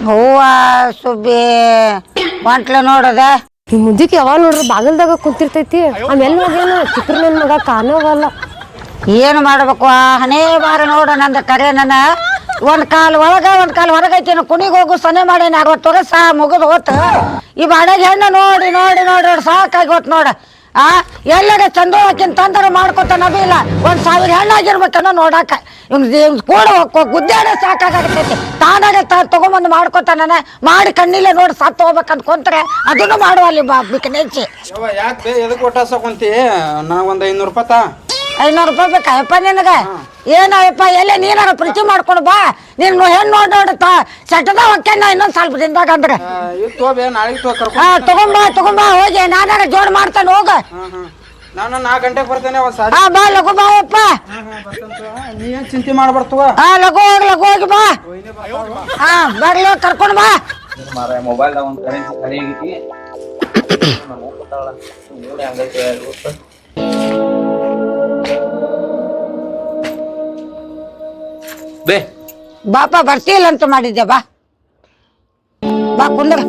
ಹೂವ ಸುಬ್ಬಿ ಹೊಂಟ್ಲ ನೋಡದ ಈ ಮುದ್ದಿಗೆ ಯಾವಾಗ ನೋಡ್ರಿ ಬಾಗಲ್ದಾಗ ಕುಂತಿರ್ತೈತಿ ಆಮೇಲೆ ಹೋಗ್ಯಾನ ಚಿತ್ರ ನನ್ ಮಗ ಕಾಣೋಗಲ್ಲ. ಏನು ಮಾಡ್ಬೇಕು ಹನೇ ಬಾರ ನೋಡ ನಂದ ಕರೆ ನನ್ನ ಒಂದ್ ಕಾಲ್ ಒಳಗ ಒಂದ್ ಕಾಲ್ ಹೊರಗೈತಿ ಕುಣಿಗ್ ಹೋಗು ಸನೆ ಮಾಡೇನಿ 60 ವರ್ಷ ಮುಗಿದ್ ಹೋತ. ಈ ಬಾಡಗ ಹೆಣ್ಣ ನೋಡಿ ನೋಡಿ ನೋಡಿ ಸಾಕಾಗಿ ಹೋತ್ ನೋಡ. ಎಲ್ಲರ ಚಂದೋಳಕ್ಕಿಂತ ತಂದ್ರ ಮಾಡ್ಕೊತಾನ ಇಲ್ಲ 1000 ಹೆಣ್ಣಾಗಿರ್ಬೇಕನ್ನ ನೋಡಾಕ ಇವ್ ಕೂಡ ಗುದ್ದಾಡ ಸಾಕಾಗತೈತಿ. ತಾನಾಗ ತಗೊಂಬಂದು ಮಾಡ್ಕೊತಾನ ಮಾಡಿ ಕಣ್ಣಿಲೆ ನೋಡಿ ಸತ್ತು ಹೋಗ್ಬೇಕಂತ ಕೊಂತ್ರೆ ಅದನ್ನು ಮಾಡುವಲ್ಲಿ ಬಿಕ್ಕ ನೆಚ್ಚಿ. ಯಾಕೆ ಎದಕ್ಕೆ ಒಟ್ಟಾಸಕೊಂತಿ ನಾ ಒಂದ್ 500 ರೂಪಾಯಿ 500 ರೂಪಾಯಿ ಬೇಕಾಯಪ್ಪ ನಿನಗ? ಏನಪ್ಪ ಎಲ್ಲ ನೀನಾರ ಪ್ರೀತಿ ಮಾಡ್ಕೊಂಡು ಬಾ. ನೀನ್ ಹೆಣ್ಣು ನೋಡ್ತಾ ಸೆಟ್ಟದ ಹೊಕ್ಕೇನ ಇನ್ನೊಂದ್ ಸ್ವಲ್ಪ ದಿನದಾಗ ಅಂದ್ರೆ ತಗೊಂಬಾ ಹೋಗಿ ನಾನಾಗ ಜೋಡ್ ಮಾಡ್ತಾನೆ ಹೋಗ. ನಾನು 4 ಗಂಟೆಗೆ ಬರ್ತೇನೆ. ಬಾ ಲಘು ಬಾಯಪ್ಪ. ನೀನ್ ಚಿಂತೆ ಮಾಡ್ಬಾರ್ದು. ಲಘು ಹೋಗಿ ಬಾ. ಬರ್ಲಿ ಕರ್ಕೊಂಡು ಬಾ. ಮೊಬೈಲ್ ಒಂದು ಕರೆನ್ಸಿ ಖಾಲಿ ಆಗೈತಿ. ಬೇ ಬಾಪ ಬರ್ತಿಲ್ಲ ಅಂತ ಮಾಡಿದ್ದೆ. ಬಾ ಬಾ ಕುಂದ್ರ.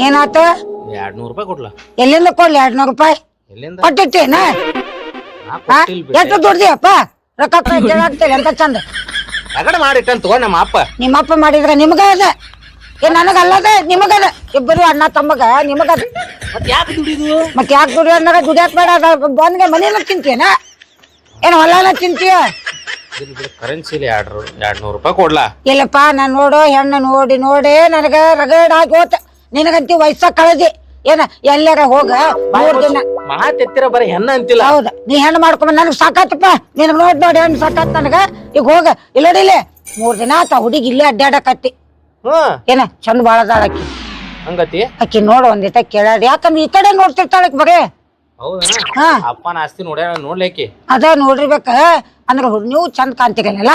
ಏನಾತ? 200 ರೂಪಾಯಿ ಕೊಡ್ಲ. ಎಲ್ಲಿಂದ ಕೊಡ್ಲಿ 200 ರೂಪಾಯಿ? ಕೊಟ್ಟಿಟ್ಟೇನ? ಎಷ್ಟು ದುಡ್ದಿಯಪ್ಪ ರೊಕ್ಕ ಕೇಳಾಗ್ತೇನೆ ಅಂತ ಚಂದ ಯಾಕಡೆ ಮಾಡಿಟ್ಟಂತ ತಗೋ. ನಮ್ಮ ಅಪ್ಪ ನಿಮ್ಮಪ್ಪ ಮಾಡಿದ್ರ ನಿಮ್ಗ ಅದ ನನಗಲ್ಲದ ನಿಮಗದ. ಇಬ್ಬರು ಅಣ್ಣ ತಮ್ಮಗ ನಿಮಗದ. ಮತ್ತೆ ಯಾಕೆ ದುಡಿದು? ಮತ್ತೆ ಯಾಕೆ ದುಡಿ ಅಂದಾಗ ದುಡಿಯಾಕ ಬೇಡ. ಬಂದ್ಗೆ ಮನೇನ ತಿಂತೀಯನ ಏನ್ ಹೊಲನ ತಿಂತೀಯ? ಕರೆನ್ಸಿ 200 ರೂಪಾಯಿ ಕೊಡ್ಲಾ? ಇಲ್ಲಪ್ಪ ನಾನ್ ನೋಡು ಹೆಣ್ಣು ನೋಡಿ ನೋಡಿ ನನಗ ರಗಡಾಗಿ ಹೋತ. ನಿನಗಂತಿ ವಯಸ್ಸ ಕಳೆದಿ ಏನ ಎಲ್ಲಾರ ಹೋಗ 3 ದಿನ ಮಾತೆತ್ತಿರ ಬರೀ ಹೆಣ್ಣ ಅಂತಿಲ್ಲ. ಹೌದ ನೀ ಹೆಣ್ಣು ಮಾಡ್ಕೊಂಡ್ ನನಗ್ ಸಾಕಾತಪ್ಪ. ನೀನ್ ನೋಡಿ ಹೆಣ್ಣು ಸಾಕಾತ್ ನನಗ. ಈಗ ಹೋಗ ಇಲ್ಲಡಿಲೆ 3 ದಿನ ಆತ ಹುಡುಗಿ ಇಲ್ಲೇ ಅಡ್ಡಾಡಕತ್ತಿ. ಏನ ಚಂದ ಬಾಳ ಅದಾಳ ಅಕ್ಕಿ. ಹಂಗತಿ ಅಕ್ಕಿ ನೋಡ ಒಂದಿಟ ಕೇಳಾಡಿ. ಯಾಕಂದ್ರೆ ಈ ಕಡೆ ನೋಡ್ತಿರ್ತಾಳಕ್ ಬರೇ. ಹೌದಾ? ಅಪ್ಪನ ಆಸ್ತಿ ನೋಡ್ಲಿಕ್ಕೆ ಅದ ನೋಡಿರ್ಬೇಕ ಅಂದ್ರೆ ನೀವು ಚಂದ ಕಾಣ್ತಿರಲ್ಲ.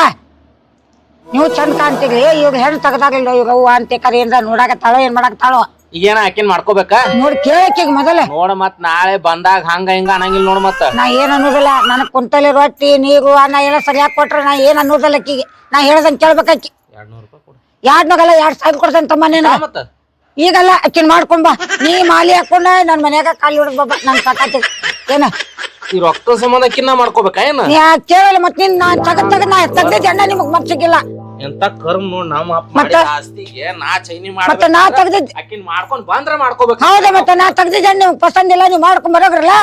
ನೀವು ಚಂದ ಕಾಣ್ತೀರಿ. ಇವ್ರ ಹೆಣ್ಣು ತೆಗ್ದಾಗಲ್ಲ ಇವ್ರ ಅವ್ವ ಅಂತ ಕರೆ ಏನ್ರ ನೋಡಾಕತ್ತಾಳೋ ಏನ್ ಮಾಡಾಕತ್ತಾಳೋ ಈಗೇನ ಆಕಿನ್ ಮಾಡ್ಕೋಬೇಕಾ? ನೋಡಿ ಕೇಳಕ್ಕೀಗ ಮೊದಲ ನೋಡ. ಮತ್ ನಾಳೆ ಬಂದಾಗ ಹಂಗ ಹಿಂಗ ಅನ್ನಂಗಿಲ್ಲ ನೋಡ್. ಮತ್ತ ನಾ ಏನ್ ಅನ್ನೋದಿಲ್ಲ. ನನಗ್ ಕುಂತಲ್ಲಿ ರೊಟ್ಟಿ ನೀರು ಅನ್ನ ಎಲ್ಲ ಸರಿಯಾಗಿ ಕೊಟ್ರೆ ನಾ ಏನ್ ಅನ್ನೋದಿಲ್ಲ ಅಕ್ಕಿಗೆ. ನಾ ಹೇಳ್ದಂಗ ಕೇಳ್ಬೇಕಿ. 200 ರೂಪಾಯಿ ಕೊಡು. 2000 ಕೊಡ್ತೇನೆ ತಮ್ಮ ನೀನು. ಈಗಲ್ಲ ಅಕ್ಕಿನ್ ಮಾಡ್ಕೊಂಬ. ನೀ ಮಾಲಿ ಹಾಕೊಂಡ ನನ್ ಮನ್ಯಾಗ ಕಾಲಿ ಹೊಡ್ದ್ ಬಾಬಾ ನನ್ ಸಾಕಾತಿ. ಏನ ಈ ರೊಕ್ಕ ಸಂಬಂಧ ಅಕ್ಕಿನ ಮಾಡ್ಕೋಬೇಕಾ ಏನ? ನೀ ಕೇಳಲ್ಲ ಮತ್ ನೀನ್ ನಾ ತಗದ್ ನಾ ತೆಗ್ದಿದ್ದೆ ಅಣ್ಣ ನಿಮಗ್ ಮರ್ಸಿಗಿಲ್ಲ. ಎಂತ ಕರ್ಮ ನೋಡ್. ನಮ್ಮ ಅಪ್ಪ ಮಾಡಿದ ಆಸ್ತಿಗೆ ನಾ ಚೈನಿ ಮತ್ತೆ ನಾ ತೆಗ್ದಿದ್ ಅಕ್ಕಿನ ಮಾಡ್ಕೊಂಡ್ ಬಂದ್ರ ಮಾಡ್ಕೋಬೇಕು. ಹೌದಾ? ಮತ್ತೆ ನಾ ತೆಗ್ದಿದ್ದೆ ನಿಮ್ಗ್ ಪಸಂದಿಲ್ಲ ನೀವ್ ಮಾಡ್ಕೊಂಡ್ ಬರೋಗ್ರಲ್ಲ.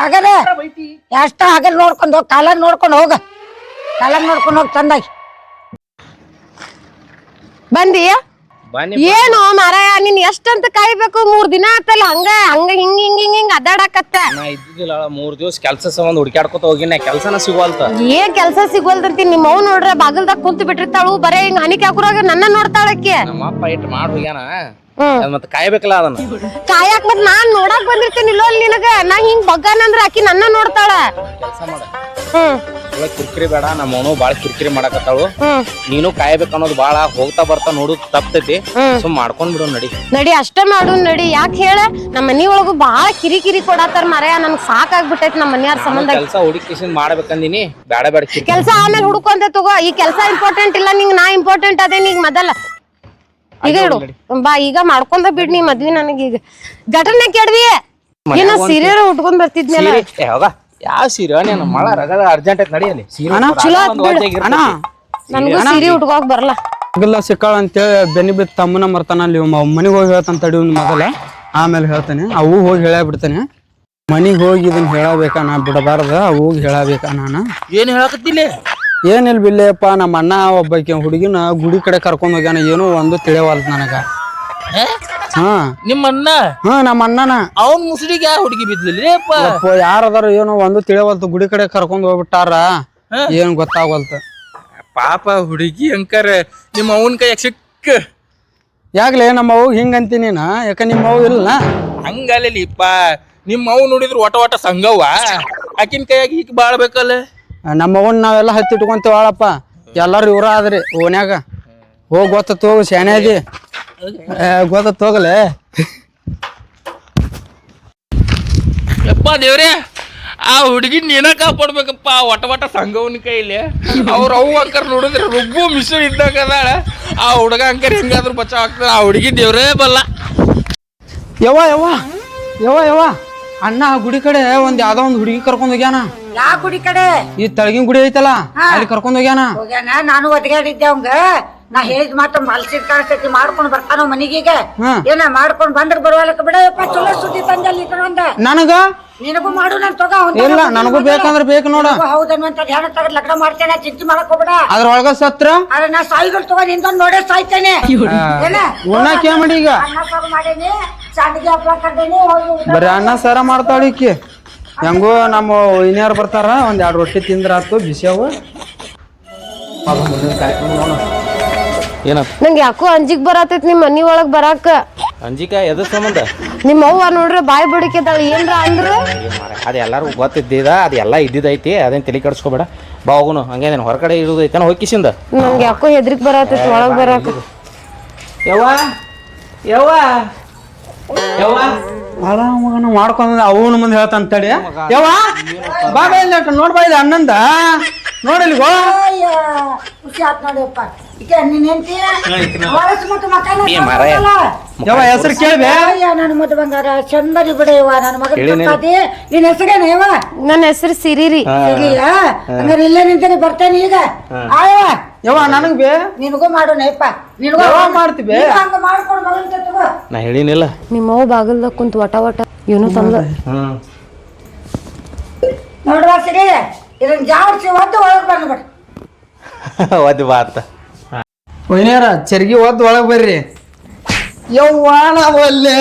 ಹಾಗಾದ್ರೆ ಎಷ್ಟ ಹಾಗಾದ್ರೆ ನೋಡ್ಕೊಂಡ್ ಹೋಗ್. ಕಾಲಾಗ ನೋಡ್ಕೊಂಡ್ ಹೋಗ. ಕಾಲಾಗ ನೋಡ್ಕೊಂಡ್ ಹೋಗ್ ಚಂದಾಗಿ. ಬಂದಿಯ ಏನು ಮಾರಾಯ ನೀನ್ ಎಷ್ಟಂತ ಕಾಯ್ಬೇಕು? 3 ದಿನ ಆತಲ್ಲ ಹಂಗ ಹಂಗ ಹಿಂಗ್ ಹಿಂಗ್ ಹಿಂಗ್ ಹಿಂಗ್ ಅದಾಡಕತ್ತ. ನಾ ಇದ್ದಿದ್ದಿಲ್ಲ 3 ದಿವಸ ಕೆಲ್ಸ ಸಂಬಂಧ ಹುಡುಕ್ಯಾಡ್ಕೊತ ಹೋಗಿನ. ಕೆಲ್ಸನ ಸಿಗೋಲ್ತ. ಏನ್ ಕೆಲ್ಸ ಸಿಗೋಲ್ದಂತಿ? ನಿಮ್ಮ ಅವ್ವ ನೋಡ್ರ ಬಾಗಲ್ದಾಗ ಕುಂತು ಬಿಟ್ಟಿರ್ತಾಳು. ಬರೇ ಹಿಂಗ್ ಹನಿಕೆ ಹಾಕುರಾಗ ನನ್ನ ನೋಡ್ತಾಳಕ್ಕೆ. ನಮ್ಮ ಅಪ್ಪ ಇಟ್ಟು ಮಾಡಿ ಹೋಗ್ಯಾನ. ಮತ್ತೆ ಕಾಯ್ಬೇಕಲ್ಲ ಅದನ್ನ. ಕಾಯಾಕ್ ಮತ್ ನಾನ್ ನೋಡಾಕ್ ಬಂದಿರ್ತೇನೆ ಇಲ್ಲೋ ನಿನಗ. ನಾ ಹಿಂಗ್ ಬಗ್ಗಾನಂದ್ರ ಆಕಿ ನನ್ನ ನೋಡ್ತಾಳ. ಕೆಲ್ಸ ಮಾಡ. ಕಿರಿಕಿರಿ ಬೇಡ. ನಮ್ಮ ಅವನು ಬಾಳ ಕಿರಿಕಿರಿ ಮಾಡಕತ್ತಾಳು. ನೀನು ಕಾಯ್ಬೇಕು ಅನ್ನೋದು ಬಾಳ ಹೋಗ್ತಾ ಬರ್ತಾ ನೋಡುದ್ ತಪ್ತೈತಿ. ಸುಮ್ ಮಾಡ್ಕೊಂಡ್ ಬಿಡು. ನಡಿ ಅಷ್ಟ ಮಾಡು ನಡಿ. ಯಾಕೆ ಹೇಳ ನಮ್ಮ ಮನಿ ಒಳಗು ಬಾಳ ಕಿರಿಕಿರಿ ಕೊಡಾತಾರ ಮಾರಾಯ. ನನ್ಗ್ ಸಾಕಾಗ್ಬಿಟ್ಟೈತಿ ನಮ್ಮ ಮನ್ಯಾರ ಸಂಬಂಧ. ಕೆಲ್ಸ ಹುಡುಕಿಸಿಂದ ಮಾಡ್ಬೇಕಂದಿನಿ. ಬೇಡ ಕೆಲ್ಸ ಆಮೇಲೆ ಹುಡುಕೊಂತ ತಗೋ. ಈ ಕೆಲ್ಸ ಇಂಪಾರ್ಟೆಂಟ್ ಇಲ್ಲ ನಿಂಗ್. ನಾ ಇಂಪಾರ್ಟೆಂಟ್ ಅದೇನಿ ಈಗ ಮೊದಲ. ಈಗ ಇಡು ಬಾ. ಈಗ ಮಾಡ್ಕೊಂಡ ಬಿಡ್ ನೀ ಮದ್ವಿ. ನನಗೀಗ ಘಟನೆ ಕೆಡ್ವಿ. ಏನ ಸೀರೆ ಉಟ್ಕೊಂಡ್ ಬರ್ತಿದ್ನಲ್ಲ. ಯಾವ ಸೀರೆ ನೀನು ಮಳ ರಗಡ ಅರ್ಜೆಂಟ್ ಐತಿ. ನಡಿಯಲ್ಲಿ ನನ್ಗೂ ಸೀರೆ ಉಟ್ಕೋಕ್ ಬರಲ್ಲ. ಆಗಲ್ಲ ಸಿಕ್ಕಾಳ ಅಂತೇಳಿ ಬೆನ್ನಿ ಬಿತ್ತು ತಮ್ಮನ ಮರ್ತಾನ. ಅಲ್ಲಿ ಮನಿಗ್ ಹೋಗಿ ಹೇಳ್ತಾನ ತಡಿ ಮೊದಲ. ಆಮೇಲೆ ಹೇಳ್ತಾನೆ. ಅವು ಹೋಗಿ ಹೇಳಬಿಡ್ತಾನೆ. ಮನಿಗ್ ಹೋಗಿ ಇದನ್ನ ಹೇಳಬೇಕಾ? ನಾ ಬಿಡಬಾರ್ದ. ಹೋಗಿ ಹೇಳಬೇಕಾ ನಾನು? ಏನ್ ಹೇಳಕತ್ತಿಲ್ಲ? ಏನಿಲ್ ಬಿಲ್ಲೆಪ್ಪ. ನಮ್ಮ ಅಣ್ಣ ಒಬ್ಬಾಕಿ ಹುಡುಗಿನ ಗುಡಿ ಕಡೆ ಕರ್ಕೊಂಡ್ ಹೋಗ್ಯಾನ. ಏನೋ ಒಂದು ತಿಳಿವಲ್ದು ನನಗ. ನಿಮ್ಮಣ್ಣ? ನಮ್ಮ ಅಣ್ಣನ. ಅವನ್ ಮುಸುಡಿಗೆ ಯಾರು ಹುಡುಗಿ ಬಿದ್ಲಿಲ್ಲ? ಯಾರದಾರ ಏನೋ ಒಂದು ತಿಳಿವಲ್ತು. ಗುಡಿ ಕಡೆ ಕರ್ಕೊಂಡ್ ಹೋಗ್ಬಿಟ್ಟಾರ. ಏನ್ ಗೊತ್ತಾಗಲ್ತ. ಪಾಪ ಹುಡುಗಿ ಅಂಕರ್ ನಿಮ್ಮ ಅವನ್ ಕೈ ಸಿಕ್ಕ. ಯಾಕ್ಲೆ ನಮ್ಮ ಅವ್ ಹಿಂಗಂತಿ ನೀನ? ಯಾಕ ನಿಮ್ಮ ಅವ್ ಇಲ್ಲ? ಹಂಗಲ್ಲಿಪ್ಪ. ನಿಮ್ಮ ಅವ್ ನೋಡಿದ್ರು ಒಟ ಸಂಗವ್ವ. ಆಕಿನ ಕೈಯಾಗಿ ಈಗ ಬಾಳ್ಬೇಕಲ್ಲ. ನಮ್ಮ ಅವನ್ ನಾವೆಲ್ಲ ಹತ್ತಿಟ್ಕೊಂತೀವಳಪ್ಪ. ಎಲ್ಲಾರು ಇವ್ರ ಆದ್ರಿ ಓನ್ಯಾಗ. ಹೋಗ್ ಗೊತ್ತ ಹೋಗು ಶಾನೆ ಅದಿ. ಗೊತ್ತ ಹೋಗಲೆ. ಯಪ್ಪ ದೇವ್ರೆ ಆ ಹುಡುಗಿ ನೀನ ಕಾಪಾಡ್ಬೇಕಪ್ಪ ಒಟ ಸಂಘವನ ಕೈಲಿ ಅವ್ರ ಅವು ಅಂಕರ್ ನೋಡಿದ್ರೆ ರುಬ್ಬು ಮಿಶ್ರ ಇದ್ದಾಗ ಅದಾಳ ಆ ಹುಡುಗ ಅಂಕರ್ ಹೆಂಗಾದ್ರೂ ಬಚಾವ್ ಆಗ್ತದ ಆ ಹುಡುಗಿ ದೇವ್ರೇ ಬಲ್ಲ ಯವ್ವ ಯವ್ವ ಯವ್ವ ಯವ್ವ ಅಣ್ಣ ಆ ಗುಡಿ ಕಡೆ ಒಂದ್ ಯಾವ್ದೋ ಒಂದ್ ಹುಡುಗಿ ಕರ್ಕೊಂಡ್ ಹೋಗ್ಯಾನ ಯಾವ ಗುಡಿ ಕಡೆ ಈ ತಳಗಿನ ಗುಡಿ ಐತಲ್ಲ ಅಲ್ಲಿ ಕರ್ಕೊಂಡ್ ಹೋಗ್ಯಾನ ನಾನು ಒದಗಾಡಿದ್ದೆ ಅವಂಗ ನಾ ಹೇಳಿದ್ ಮಾತ್ರ ಮಲ್ಸಿದ್ ಕಾಣಿಸ್ತೈತಿ ಮಾಡ್ಕೊಂಡ್ ಬರ್ತಾನ ಮನಿಗೀಗ ಏನ ಮಾಡ್ಕೊಂಡ್ ಬಂದ್ರ ಬರುವಲ್ಲಕ ಬಿಡಪ್ಪ ಚಲೋ ಸುದ್ದಿ ತಂದಲ್ಲಿ ಇಟ್ಕೊಂಡ ನನಗ ನಿನಗೂ ಮಾಡು ನನ್ ತಗ ಇಲ್ಲ ನನಗೂ ಬೇಕಂದ್ರ ಬೇಕು ನೋಡ ಹೌದನ್ನುವಂತ ಧ್ಯಾನ ತಗದ್ ಲಗ್ನ ಮಾಡ್ತೇನೆ ಚಿಂತೆ ಮಾಡಕ್ ಹೋಗ್ಬೇಡ ಅದ್ರೊಳಗ ಸತ್ರ ಆದ್ರೆ ನಾ ಸಾಯಿಗಳು ತಗೋ ನಿಂದೊಂದ್ ನೋಡೇ ಸಾಯ್ತೇನೆ ಏನ ಉಣ್ಣಾಕ ಮಾಡಿ ಈಗ ಅನ್ನ ಸಾರು ಮಾಡೇನಿ ಸಂಡಿಗೆ ಹಪ್ಳ ಕರ್ದೇನಿ ಬರೀ ಅನ್ನ ಸಾರ ಮಾಡ್ತಾಳ ಈಕಿ ಹೆಂಗೋ ನಮ್ಮ ವೈನ್ಯಾರು ಬರ್ತಾರ ಒಂದ್ 2 ರೊಟ್ಟಿ ತಿಂದ್ರ ಆತು ಬಿಸಿಯವು ಏನ ನಂಗೆ ಯಾಕೋ ಅಂಜಿಕ್ ಬರತೈತಿ ನಿಮ್ ಮನಿ ಒಳಗ್ ಬರಾಕ ಅಂಜಿಕ ಎದ್ರ ಸಂಬಂಧ ನಿಮ್ಮ ಅವ್ವ ನೋಡ್ರಿ ಬಾಯಿ ಬಡಿಕೆದಾಳ ಏನ್ರ ಅಂದ್ರ ಅದು ಎಲ್ಲಾರು ಗೊತ್ತಿದ್ದಿದ ಅದೆಲ್ಲ ಇದ್ದಿದ್ದೈತಿ ಅದೇನ್ ತಲೆ ಕೆಡಿಸ್ಕೋಬೇಡ ಬಾ ಹೋಗುನು ಹಂಗೇನೇನು ಹೊರಗಡೆ ಇರುದೈತೆ ಹೋಗಿಸಿಂದ ನಂಗೆ ಯಾಕೋ ಹೆದ್ರಿಕ್ ಬರತೈತಿ ಒಳಗ್ ಬರಾಕ ಯವ್ವ ಯವ್ವ ಯವ್ವ ಅಲ್ಲ ಮಗನ ಮಾಡ್ಕೊಂಡ್ ಅವನ ಮುಂದೆ ಹೇಳ್ತಾನ ತಡಿ ಯವ್ವ ಬಾ ಬಾ ಇಲ್ಲ ನೋಡ್ಬಾ ಇದು ಅಣ್ಣಂದ ನೋಡಲಿ ಗೋ ಖುಷಿ ಆತ್ ನೋಡಿಯಪ್ಪ ಈಗ ನೀನ್ ಹೆಂಡ್ತಿ ಹೊಲಸು ಮತ್ತು ಮಕ್ಕಳ ಯವ್ವ ಹೆಸರು ಕೇಳ್ಬೆ ನನ್ನ ಮುದ್ದು ಬಂಗಾರ ಚಂದರಿ ಬಿಡೆಯವ್ವ ನನ್ನ ಮಗನ ನಿನ್ ಹೆಸರೇನ ಯವ್ವ ನನ್ನ ಹೆಸರು ಸಿರಿರಿ ಸರಿಯಾ ಹಂಗಾರೆ ಇಲ್ಲೇ ನಿಂತೇನೆ ಬರ್ತೇನೆ ಈಗ ಆಯವ್ವ ಯವ್ವ ನನಗ್ ಬೇ ನಿನಗೂ ಮಾಡೋಣಪ್ಪ ನಿನಗೂ ಮಾಡ್ತೀವಿ ಹಂಗ ಮಾಡ್ಕೊಂಡು ಮಗನ್ ತಗೋ ನಾ ಹೇಳಿನಿಲ್ಲ ನಿಮ್ಮ ಅವ್ವ ಬಾಗಲ್ದಾಗ ಕುಂತ ವಟ ಇವನು ತಂದ ನೋಡುವ ಸಿರಿ ಇದನ್ನ ಜಾಡ್ಸಿ ಒದ್ದು ಒಳಗೆ ಬಂದ್ಬಿಡ ಒದ್ದು ಬಾ ಅಂತ ವೈನ್ಯಾರ ಚರ್ಗಿ ಒದ್ದು ಒಳಗ್ ಬರ್ರಿ ಯವ್ವ ನಾವಲ್ಲೇ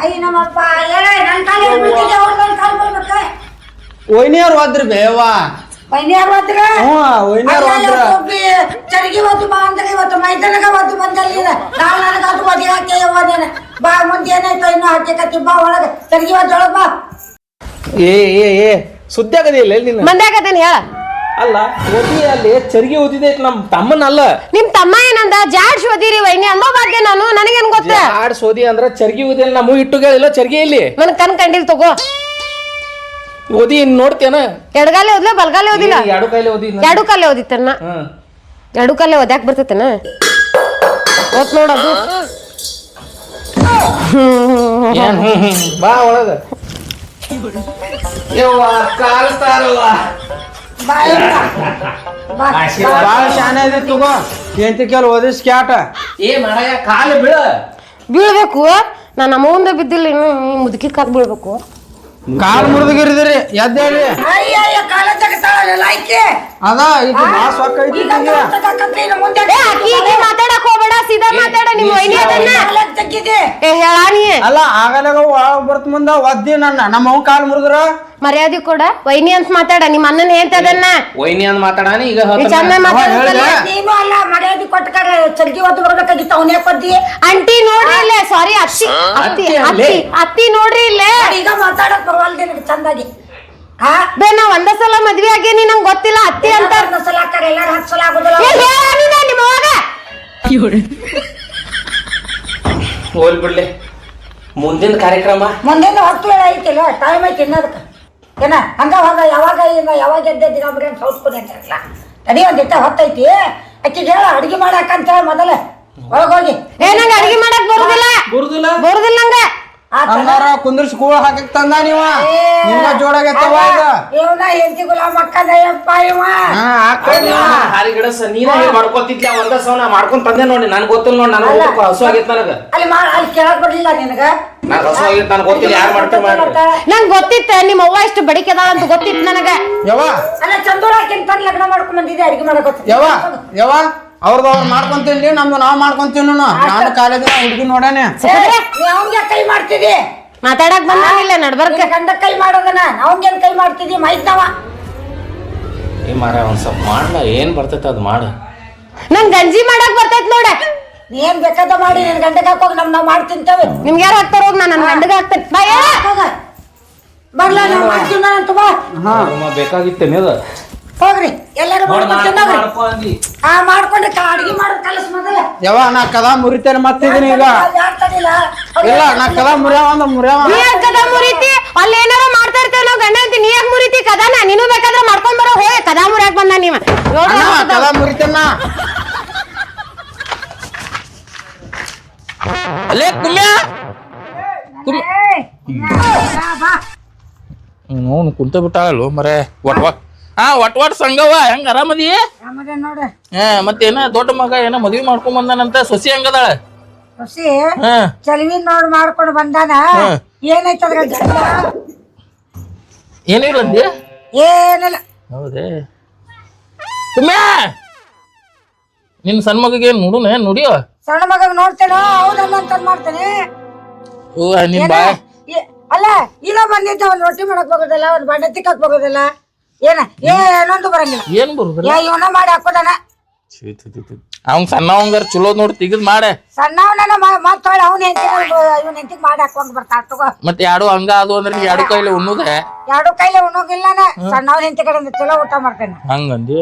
ಅಯ್ಯ ನಮ್ಮಪ್ಪ ನನ್ನ ಕಾಲ ಬಿಟ್ಟಿದ್ದೆ ಅವ್ರು ನನ್ನ ಕಾಲ ಬರ್ಬೇಕ ವೈನ್ಯಾರು ಒದ್ರಿ ಬೇವ ವೈನ್ಯಾರು ಒದ್ರ ವೈನ್ಯಾರು ಒದ್ರ ಚರಗಿ ಒದ್ದು ಬಾ ಅಂದ್ರೆ ಇವತ್ತು ಮೈದಾನಗ ಒದ್ದು ಬಂದಲ್ಲಿ ನಾವು ನನಗೆ ಅದು ಒದಿ ಹಾಕಿ ಯವ್ವ ನೀನು ಬಾ ಮುಂದೆ ಏನಾಯ್ತು ಇನ್ನೂ ಹಾಕಿ ಬಾ ಒಳಗೆ ಚರಗಿ ಒದ್ದು ಒಳಗೆ ಬಾ ಏ ಸುದ್ದಿ ಆಗದಿಲ್ಲ ನಿನ್ನ ಮಂದ್ಯಾಗದೇನಿ ಹೇಳ ಅಲ್ಲ ಓದಿ ಅಲ್ಲಿ ಚರ್ಗಿ ಓದಿದೈತಿ ನಮ್ ತಮ್ಮನಲ್ಲ ನಿಮ್ ತಮ್ಮ ಏನಂದ ಜಾಡ್ಸಿ ಓದಿರಿ ವೈನಿ ಅನ್ನೋ ಬಾದ್ಯ ನಾನು ನನಗೇನ್ ಗೊತ್ತ ಆಡ್ ಸೋದಿ ಅಂದ್ರ ಚರ್ಗಿ ಓದಿಲ್ಲ ನಮ್ಮ ಇಟ್ಟುಗಳಿಲ್ಲ ಚರ್ಗಿ ಇಲ್ಲಿ ನನ್ ಕಣ್ ಕಂಡಿಲ್ ತಗೋ ಓದಿ ನೋಡ್ತೇನ ಎಡಗಾಲೆ ಓದ್ಲ ಬಲ್ಗಾಲೆ ಓದಿಲ್ಲ ಎರಡು ಕೈಲಿ ಓದಿ ಎರಡು ಕಾಲೆ ಓದಿತ್ತನ್ನ ಎರಡು ಕಾಲೆ ಓದ್ಯಾಕ್ ಬರ್ತೈತನ ಓದ್ ನೋಡದು ಬಾ ಒಳಗ ಯವ್ವ ಕಾಲ್ತಾರವ್ವ ಬಾಳ ಶಾನೆ ಇದೆ ತಗೋ ಎಂತ ಕೆಲ ಓದಿಸ್ ಕ್ಯಾಟ ಏ ಮಾಡಯ್ಯ ಕಾಲು ಬೀಳ ಬೀಳ್ಬೇಕು ನಾನು ಅಮ್ಮಂದ ಬಿದ್ದಿಲ್ಲ ಮುದುಕಿ ಕಾಕ್ ಬೀಳ್ಬೇಕು ಕಾಲ್ ಮುರಿದಗಿರಿದ್ರಿ ಎದ್ದೇಳಿ ಅಯ್ಯ ಕಾಲ ತಗತಾಳಲ್ಲ ಆಯ್ಕೆ ಅದ ಇದು ಬಾಳ ಸೊಕ್ಕ ಐತಿ ಈಗ ಮುಂದೆ ಮಾತಾಡಕ್ ಹೋಗ್ಬೇಡ ಸೀದಾ ಮಾತಾಡ ನಿಮ್ ವೈನಿ ಅದನ್ನ ತಗ್ಗಿದೆ ಏ ಹೇಳಾನಿ ಅಲ್ಲ ಆಗಲಾಗ ಒಳಗ್ ಬರ್ತ ಮುಂದ ಒದ್ದಿ ನಮ್ಮ ಅವ್ನ ಕಾಲ್ ಮುರಿದ್ರ ಮರ್ಯಾದೆ ಕೊಡ ವೈನಿ ಅಂತ ಮಾತಾಡ ನಿಮ್ಮ ಅಣ್ಣನ ಹೇಳ್ತದನ್ನ ವೈನಿ ಅಂತ ಮಾತಾಡಾನಿ ಈಗ ಚಂದ ಮಾತಾಡ ನೀನು ಅಲ್ಲ ಮರ್ಯಾದೆ ಕೊಟ್ಟಕಾರ ಚರ್ಗಿ ಒದ್ದು ಬರ್ಬೇಕಾಗಿತ್ತು ಅವನೇ ಕೊದ್ದಿ ಅಂಟಿ ನೋಡ್ರಿ ಇಲ್ಲೇ ಸಾರಿ ಅತ್ತಿ ಅತ್ತಿ ಅತ್ತಿ ಅತ್ತಿ ನೋಡ್ರಿ ಇಲ್ಲೇ ಈಗ ಮಾತಾಡಕ್ ಬರವಲ್ದು ನಿನಗೆ ಚಂದಾಗಿ ಬೇ ನಾ ಒಂದ ಸಲ ಮದ್ವೆ ಆಗೇನಿ ನಂಗೆ ಗೊತ್ತಿಲ್ಲ ಅತ್ತಿ ಅಂತ ಸಲ ಹಾಕ್ತಾರೆ ಎಲ್ಲಾರು 10 ಸಲ ಆಗುದಿಲ್ಲ ನಿಮ್ಮ ಅವಾಗ ಹೋಲ್ ಬಿಡ್ಲಿ ಮುಂದಿನ ಕಾರ್ಯಕ್ರಮ ಮುಂದಿನ ಹೊತ್ತು ವೇಳೆ ಐತಿಲ್ಲ ಟೈಮ್ ಐತಿ ಇನ್ನದಕ್ಕೆ ಏನ ಹಂಗ ಹೋಗ ಯಾವಾಗ ಎದ್ದಿಗ ಬಿಡ ಸೌಸ್ಕೊಂಡು ಅಂತಾರಲ್ಲ ತಡಿ ಒಂದಿಟ್ಟ ಹೊತ್ತೈತಿ ಅಕ್ಕಿಗೆ ಹೇಳ ಅಡಿಗೆ ಮಾಡಾಕಂತ ಹೇಳಿ ಮೊದಲ ಒಳಗೋಗಿ ಏ ನಂಗೆ ಅಡಿಗೆ ಮಾಡಕ್ ಬರುದಿಲ್ಲ ಬರುದಿಲ್ಲ ನಂಗೆ ಹಂಗಾರ ಕುಂದ್ರಿಸಿ ಕೂಳ ಹಾಕಕ್ ತಂದ ನೀವ ನಿನ್ನ ಜೋಡಾಗತ್ತವ ಈಗ ಇವನ ಹೆಂಡತಿ ಗುಲಾಮ್ ಅಕ್ಕದಯ್ಯಪ್ಪ ಇವ ಹಾರಿ ಗಿಡಸ ನೀನ ಮಾಡ್ಕೊತಿದ್ಲ ಒಂದ ಸವನ ಮಾಡ್ಕೊಂಡ್ ತಂದೆ ನೋಡಿ ನನ್ ಗೊತ್ತಿಲ್ಲ ನೋಡಿ ನನಗೆ ಹಸು ಆಗೈತ್ ನನಗ ಅಲ್ಲಿ ಕೇಳಕ್ ಬರ್ಲಿಲ್ಲ ನಿನಗ ನನ್ ಹಸು ಆಗೈತ್ ನನ್ ಗೊತ್ತಿಲ್ಲ ಯಾರು ಮಾಡ್ತಾರೆ ಮಾಡ್ರಿ ನಂಗೆ ಗೊತ್ತಿತ್ತ ನಿಮ್ಮ ಅವ್ವ ಎಷ್ಟು ಬಡಿಕೆದಾಳ ಅಂತ ಗೊತ್ತಿತ್ತು ನನಗ ಯವ್ವ ಅಲ್ಲ ಚಂದೂರಾಕಿಂತ ಲಗ್ನ ಮಾಡ್ಕೊಂಡ್ ಬಂದಿದ್ದೆ ಅಡಿಗೆ ಮಾಡಕ್ ಯವ್ವ ಅವ್ರದ್ದು ಅವ್ರು ಮಾಡ್ಕೊಂತೀವಿ ನಮ್ದು ನಾವ್ ಮಾಡ್ಕೊಂತೀವಿ ನಾನು ಕಾಲೇಜ್ ಹುಡುಗಿ ನೋಡೇನೆ ಅವಂಗೆ ಕೈ ಮಾಡ್ತಿದಿ ಮಾತಾಡಕ್ ಬಂದಿಲ್ಲ ನಡ್ಬರ್ಕ ಗಂಡ ಕೈ ಮಾಡೋದನ ಅವಂಗೇನ್ ಕೈ ಮಾಡ್ತಿದಿ ಮೈದ್ನವ ಏ ಮಾರ ಒಂದ್ ಸ್ವಲ್ಪ ಮಾಡ್ಲ ಏನ್ ಬರ್ತೈತೆ ಅದ್ ಮಾಡ ನಂಗ್ ಗಂಜಿ ಮಾಡಕ್ ಬರ್ತೈತ್ ನೋಡ ಏನ್ ಬೇಕಾದ ಮಾಡಿ ನಿನ್ ಗಂಡಗ ಹಾಕೋಗಿ ನಾವ್ ಮಾಡಿ ತಿಂತೇವೆ ನಿಮ್ಗೆ ಯಾರು ಹಾಕ್ತಾರ ಹೋಗ್ ನಾನು ನನ್ನ ಗಂಡಗ ಹಾಕ್ತೇನೆ ಬಾಯ ಬರ್ಲಾ ನಾವ್ ಮಾಡ್ತೀವಿ ನಾನು ಬಾ ಬೇಕಾಗಿತ್ತೇನೆ ಅದ ಹೋಗ್ರಿ ಎಲ್ಲರೂ ಮಾಡ್ಕೊಂಡು ಮಾಡ್ಕೊಂಡು ಅಡಿಗೆ ಮಾಡೋದ್ ಕಲಸ್ ಮೊದಲ ಯವ್ವ ನಾ ಕದ ಮುರಿತೇನೆ ಮತ್ತಿದೀನಿ ಈಗ ಇಲ್ಲ ನಾ ಕದ ಮುರಿಯಾವ ನೀ ಯಾಕ್ ಕದ ಮುರಿತಿ ಅಲ್ಲಿ ಏನಾರ ಮಾಡ್ತಾ ಇರ್ತೇವೆ ನಾವ್ ಗಂಡ ಅಂತ ನೀ ಯಾಕೆ ಮುರಿತಿ ಕದಾನ ನೀನು ಬೇಕಾದ್ರೆ ಮಾಡ್ಕೊಂಡ್ ಬರೋ ಹೋಯ್ ಕದಾ ಮುರಿಯಾಕ್ ಬಂದ ನೀವ ಕದ ಮುರಿತೇನ ಅಲ್ಲೇ ಕುಮ್ಯ ನೋನು ಕುಂತ ಬಿಟ್ಟಾಳಲ್ಲ ಮರೆ ಒಟ್ ಸಂಗವ ಹೆಂಗ ಆರಾಮದಿ ನೋಡ್ರಿ ಮತ್ತೇನ ದೊಡ್ಡ ಮಗ ಏನ ಮದ್ವಿ ಮಾಡ್ಕೊಂಡ್ ಬಂದಾನಂತ ಸೊಸಿ ಹೆಂಗದಾಳ ಹೊಸಿ ಚಲವಿನ್ ನೋಡ್ ಮಾಡ್ಕೊಂಡು ಬಂದಾನ ಏನೈತ ಅದ್ರ ಜಗಳ ಏನಿಲ್ಲ ಅಂದಿ ಏನಿಲ್ಲ ಹೌದೇ ಕುಮ್ಯ ನಿನ್ ಸಣ್ಣ ಮಗಗೆ ನೋಡುನ ನೋಡಿಯೋ ಸಣ್ಣ ಮಗ ನೋಡ್ತೇನೋ ಹೌದಲ್ಲ ಅಂತ ಮಾಡ್ತೇನೆ ನಿನ್ ಬಾ ಅಲ್ಲ ಇಲ್ಲ ಬಂದಿದ್ದ ಒಂದ್ ರೊಟ್ಟಿ ಮಾಡಕ್ ಹೋಗೋದಿಲ್ಲ ಒಂದ್ ಬಂಡೆ ತಿಕ್ಕಕ್ ಹೋಗೋದಿಲ್ಲ ಏನೊಂದು ಬರಂಗಿಲ್ಲ ಏನ್ ಬರುದಿಲ್ಲ ಇವನ ಮಾಡಿ ಹಾಕೋದಾನ ಅವ್ನ್ ಸಣ್ಣವಂಗಾರ ಚಲೋ ನೋಡಿ ತೆಗದ್ ಮಾಡೆ ಸಣ್ಣವನ ಮತ್ತೊಳ್ಳೆ ಅವ್ನ ಇವನ್ ಹೆಂಡತಿಗ್ ಮಾಡಿ ಹಾಕೊಂಡ್ ಬರ್ತಾರ ತಗೋ ಮತ್ತೆ ಎರಡು ಹಂಗ ಅದು ಅಂದ್ರೆ ನೀ ಎರಡು ಕೈಲಿ ಉಣ್ಣುದೆ ಎರಡು ಕೈಲಿ ಉಣ್ಣೋಗಿಲ್ಲನ ಸಣ್ಣವ್ನ ಹೆಂಡತಿ ಕಡೆಯಿಂದ ಚಲೋ ಊಟ ಮಾಡ್ತೇನೆ ಹಂಗಂದಿ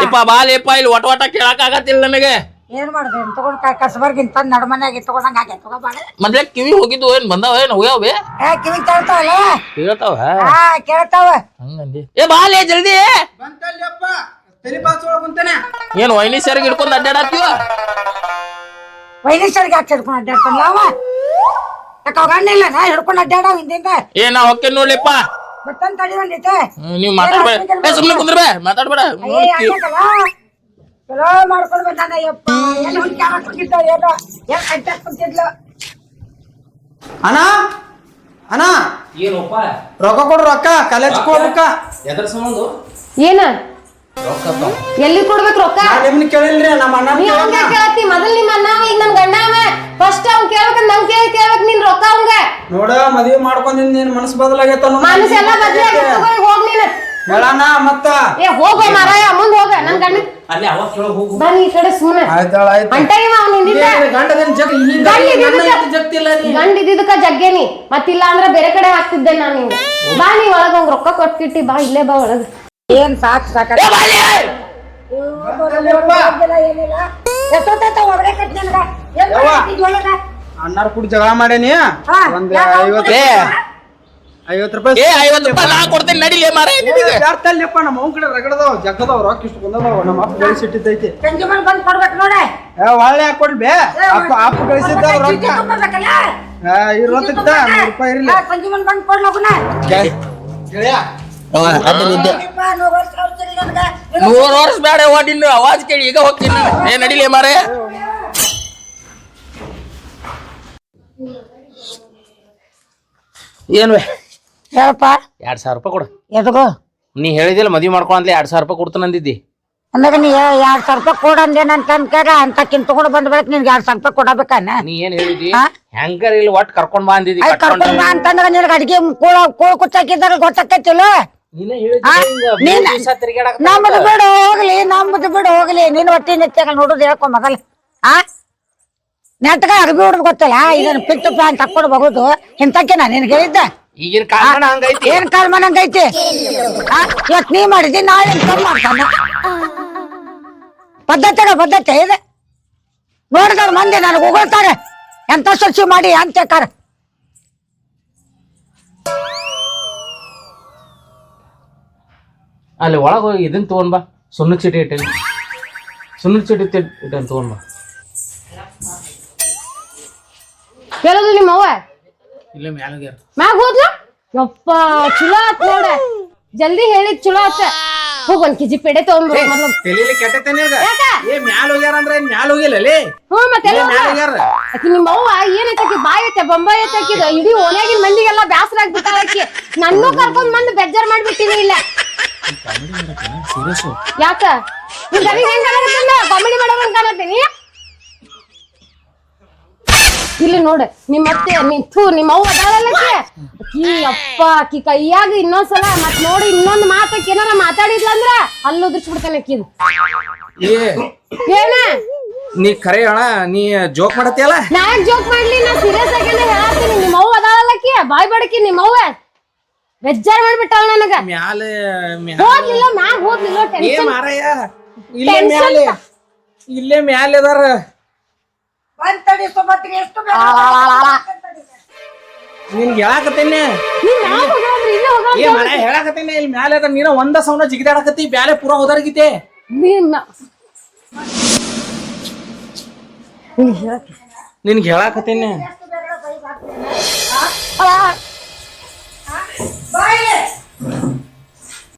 ಯಪ್ಪ ಬಾಲೇಪ್ಪ ಇಲ್ಲಿ ಒಟ ಕೇಳಕ್ ಆಗತ್ತಿಲ್ಲ ನನಗೆ ಏನ್ ಮಾಡ್ದೇನ್ ತಗೊಂಡ್ ಕಸಬರ್ಗಿಂತ ನಡ್ಮನ್ಯಾಗ ತಗೊಂಡಂಗ ಆಗೈತೆ ತಗೋಬಾಡ ಮೊದ್ಲೇ ಕಿವಿ ಹೋಗಿದ್ವು ಏನ್ ಬಂದಾವ ಏನ್ ಹೋಗ್ಯಾವ ಕಿವಿ ಕೇಳ್ತಾವಲ್ಲ ಕೇಳ್ತಾವ ಕೇಳ್ತಾವ ಹಂಗಂದಿ ಬಾಲೇ ಜಲ್ದಿ ಏನ್ ವೈನಿ ಸರಿಗೆ ಹಿಡ್ಕೊಂಡ್ ಅಡ್ಡಾಡತ್ತೀವ ವೈನೇಶ್ವರ್ಗೆ ಹಾಕಿ ಹಿಡ್ಕೊಂಡು ಅಡ್ಡಾಡ್ತಾನಲ್ಲ ಅವ ಯಾಕ ಗಣ್ಣ ಇಲ್ಲ ನಾ ಹಿಡ್ಕೊಂಡು ಅಡ್ಡಾಡ ಹಿಂದಿಂದ ನಾ ಹೊಕ್ಕೆ ನೋಡ್ಲಿಪ್ಪ ಬರ್ತಂತ ತಡಿ ಬಂದೈತೆ ನೀವ್ ಮಾತಾಡ್ಬೇಡ ಸುಮ್ನೆ ಕುಂದ್ರಬೇ ಮಾತಾಡ್ಬೇಡ ಚಲೋ ಮಾಡ್ಕೊಂಡು ಬಂದಾನ ಯಪ್ಪ ಎಲ್ಲಿ ಹುಡುಕಿ ಹಾಕೊಂಡಿದ್ದ ಏನೋ ಏನ್ ಕಟ್ಟಾಕ್ ಕುಂತಿದ್ಲು ಅಣ್ಣ ಅಣ್ಣ ಏನಪ್ಪ ರೊಕ್ಕ ಕೊಡ್ರು ರೊಕ್ಕ ಕಾಲೇಜ್ ಹೋಗ್ಬೇಕ ಎದ್ರ ಸಂಬಂಧ ಏನ ಎಲ್ಲಿ ಕೊಡ್ಬೇಕು ರೊಕ್ಕ ನಿಮ್ನ ಕೇಳಿಲ್ರಿ ನಮ್ಮ ಅಣ್ಣ ನೀ ಅವಂಗ ಕೇಳತ್ತಿ ಮೊದಲ್ ನಿಮ್ಮ ಅಣ್ಣ ಈಗ ನನ್ ಗಂಡ ಅವ ಫಸ್ಟ್ ಅವ್ನ್ ಕೇಳ್ಬೇಕ ನಂಗ್ ಕೇಳ್ಬೇಕ್ ನಿನ್ ರೊಕ್ಕ ಅವಂಗ ನೋಡ ಮದ್ವಿ ಮಾಡ್ಕೊಂಡಿದ್ ನೀನ್ ಮನಸ್ ಬದಲಾಗೈತ ಮನಸ್ಸೆಲ್ಲ ಬದ್ಲಾಗಿ ಹೋಗ್ ನೀನ್ ಹೇಳಣ್ಣ ಮತ್ತ ಹೋಗೋ ಮಾರಾಯ ಮುಂದ್ ಹೋಗ ನನ್ ಗಂಡ ಅಲ್ಲಿ ಅವಾಗ ಕೇಳ ಹೋಗು ಬನ್ನಿ ಈ ಕಡೆ ಸುಮ್ಮನೆ ಆಯ್ತಾಳ ಆಯ್ತು ಅಂಟ ಇವ ಅವ್ನ ಹಿಂದಿದ್ದ ಗಂಡ ಇದ್ದಿದ್ದಕ್ಕ ಜಗ್ಗೇನಿ ಮತ್ತಿಲ್ಲ ಅಂದ್ರ ಬೇರೆ ಕಡೆ ಹಾಕ್ತಿದ್ದೆ ನಾನ್ ನಿಂಗೆ ಬಾ ನೀ ಒಳಗ ಅವ್ನ್ ರೊಕ್ಕ ಕೊಟ್ಕಿಟ್ಟಿ ಬಾ ಇಲ್ಲೇ ಬಾ ಒಳಗ ಏನ್ ಸಾಕ್ ಸಾಕ ಏನಿಲ್ಲ ಎಷ್ಟೊತ್ತ ಒಬ್ರೆ ಕಟ್ ನನಗ ಒಳಗ ಅಣ್ಣಾರ್ ಕೂಡ ಜಗಳ ಮಾಡೇನಿ ಒಂದ್ 50 ರೂಪಾಯಿ 50 ರೂಪಾಯಿ ನಾ ಕೊಡ್ತೇನೆ ನಡಿಲೇ ಮಾರೇ ಯಾರ್ತಲ್ಲಪ್ಪ ನಮ್ಮ ಅವ್ನ ಕಡೆ ರಗಡದವ ಜಗ್ಗದವ ರೊಕ್ಕ ಇಷ್ಟು ಬಂದವ ನಮ್ಮ ಅಪ್ಪ ಗಳಿಸಿಟ್ಟೈತಿ ಸಂಜೆ ಬಂದ್ ಕೊಡ್ಬೇಕು ನೋಡ ಒಳ್ಳೆ ಹಾಕೊಡ್ಬೇ ಅಪ್ಪ ಗಳಿಸಿದ್ದ ರೊಕ್ಕ ಇರೋತಿತ್ತ 100 ರೂಪಾಯಿ ಇರ್ಲಿ ಸಂಜೆ ಬಂದ್ ಕೊಡ್ಲೋಗುನ ಗೆಳೆಯ 100 ವರ್ಷ ಬೇಡ ನಿನ್ನ ಅವಾಜ್ ಕೇಳಿ ಈಗ ಹೋಗ್ತೀನಿ ನಡಿಲೇ ಮಾರೇ ಏನು ಹೇಳಪ್ಪ 2000 ರೂಪಾಯಿ ಕೊಡು ಎದಗೋ ನೀ ಹೇಳಿದಿಲ್ಲ ಮದ್ವಿ ಮಾಡ್ಕೊಂಡ್ಲೆ 2000 ರೂಪಾಯಿ ಕೊಡ್ತಾನ ಅಂದಿದ್ದಿ ಅಂದಾಗ ನೀ 2000 ರೂಪಾಯಿ ಕೊಡಂದೇನಂತ ಅನ್ಕಾಗ ಅಂತಕಿನ್ ತಗೊಂಡ್ ಬಂದ್ ಬೆಳಕ್ ನಿನ್ಗೆ 2000 ರೂಪಾಯಿ ಕೊಡಬೇಕನ್ನ ನೀ ಏನ್ ಹೇಳಿದಿ ಹೆಂಗಾರ ಇಲ್ಲಿ ಒಟ್ ಕರ್ಕೊಂಡ್ ಬಾ ಅಂದಿದ್ದಿ ಕರ್ಕೊಂಡ್ ಬಾ ಅಂತಂದ್ರ ನಿನ್ಗೆ ಅಡಿಗೆ ಕೂಳ ಕುಚ್ಚಾಕಿದಾಗ ಗೊತ್ತಾಕೈತಿಲ್ಲ ನಮ್ಮದು ಬಿಡು ಹೋಗ್ಲಿ ನೀನ್ ಒಟ್ಟಿ ನೆತ್ತಾಗ ನೋಡುದು ಹೇಳ್ಕೊ ಮೊದಲ ನೆಟ್ಗ ಅರ್ಬಿ ಹೊಡ್ದು ಗೊತ್ತಲ್ಲ ಇದನ್ನ ಪಿಟ್ಟು ಪ್ಯಾಂಟ್ ಹಾಕೊಂಡು ಬಗೋದು ಇಂತಕ್ಕೆ ನಾನು ನಿನ್ಗೆ ಹೇಳಿದ್ದ ಈಗಿನ ಕಾರಣ ಹಂಗೈತಿ ಏನ್ ಕಾಲ್ಮನಂಗೈತಿ ಇವತ್ ನೀ ಮಾಡಿದಿ ನಾಳೆ ಮಾಡ್ತಾನ ಪದ್ಧತಿ ಇದೆ ನೋಡಿದವ್ರ ಮಂದಿ ನನಗೆ ಉಗುಳ್ತಾರೆ ಎಂತ ಸ್ವಚ್ಛ ಮಾಡಿ ಅಂತ ಕಾರ ಅಲ್ಲಿ ಒಳಗ ಹೋಗಿ ಇದನ್ನ ತಗೊಂಡ್ ಬಾ ಸುಣ್ಣದ ಚೀಟಿ ಇಟ್ಟೇನಿ ಸುಣ್ಣದ ಚೀಟಿ ಇಟ್ಟೇನಿ ತಗೊಂಡ್ ಬಾ ಹೇಳೋದು ನಿಮ್ಮ ಅವ್ವ ಇಲ್ಲೇ ಮ್ಯಾಲ ಮ್ಯಾಗ ಹೋದ್ಲ ಯಪ್ಪ ಚಲೋ ಆತ್ ನೋಡ ಜಲ್ದಿ ಹೇಳಿದ್ ಚಲೋ ಆತ ಹೋಗ್ 1 ಕೆಜಿ ಪೆಡೆ ತಗೊಂಡ್ರು ಮೊದ್ಲು ತಲೆಯಲ್ಲಿ ಕೆಟ್ಟತೇನೆ ಮ್ಯಾಲ ಹೋಗ್ಯಾರ ಅಂದ್ರೆ ಮ್ಯಾಲ ಹೋಗಿಲ್ಲ ಮತ್ತೆ ಆಕಿ ನಿಮ್ಮ ಅವ್ವ ಏನೈತಿ ಬಾಯಿ ಐತೆ ಬೊಂಬಾಯಿ ಐತೆ ಆಕಿದ ಇಡೀ ಓನ್ಯಾಗಿನ ಮಂದಿಗೆಲ್ಲ ಬ್ಯಾಸರ ಆಗ್ಬಿಟ್ಟಾಳ ಆಕಿ ನನ್ನೂ ಕರ್ಕೊಂಡ್ ಬಂದು ಬೇಜಾರ್ ಮಾಡ್ಬಿಟ್ಟಿನಿ ಇಲ್ಲ ಯಾಕ ನಿನ್ ಗರಿ ಹೆಂಗ್ ಕಾಮಿಡಿ ಮಾಡೋದಂಗ್ ಕಾಣತ್ತೀನಿ ಇಲ್ಲಿ ನೋಡ ನಿಮ್ಮ ಅತ್ತೆ ನಿಮ್ಮ ಅವ್ವ ಅದಾಳಲ್ಲಕ್ಕೆ ಆಕಿ ಅಪ್ಪ ಆಕಿ ಕೈಯಾಗ ಇನ್ನೊಂದ್ಸಲ ಮತ್ ನೋಡಿ ಇನ್ನೊಂದ್ ಮಾತಕ್ಕೆ ಏನಾರ ಮಾತಾಡಿದ್ಲ ಅಂದ್ರ ಅಲ್ಲಿ ಉದ್ರಿಸ್ಬಿಡ್ತಾನೆ ಆಕಿದು ಏನ ನೀ ಖರೆ ಅಣ್ಣ ನೀ ಜೋಕ್ ಮಾಡತ್ತಿಯಲ್ಲ ನಾ ಜೋಕ್ ಮಾಡ್ಲಿ ನಾ ಸೀರಿಯಸ್ ಆಗಿ ಹೇಳತ್ತೀನಿ ನಿಮ್ಮ ಅವ್ವ ಅದಾಳಲ್ಲಕ್ಕೆ ಬಾಯ್ ಬಡಕಿ ನಿಮ್ಮ ಅವ್ವ ಬೆಜ್ಜಾರ್ ಮಾಡ್ಬಿಟ್ಟಾಳ ನನಗ ಹೋಗ್ಲಿಲ್ಲ ಮ್ಯಾಗ ಹೋಗ್ಲಿಲ್ಲ ಟೆನ್ಷನ್ ಇಲ್ಲೇ ಮ್ಯಾಲ ಅದಾರ ನಿನ್ಗೆ ಹೇಳಾಕತ್ತೇನೆ ಏ ಮಳೆ ಹೇಳಾಕತ್ತೇನೆ ಇಲ್ಲಿ ಮ್ಯಾಲೆ ಅದ ನೀನ ಒಂದ ಸೌನ ಜಿಗಿದಾಡಕತ್ತಿ ಬ್ಯಾಲೆ ಪೂರಾ ಹೋದಾರ್ಗಿತೆ ನಿನ್ಗೆ ಹೇಳಾಕತ್ತೇನೆ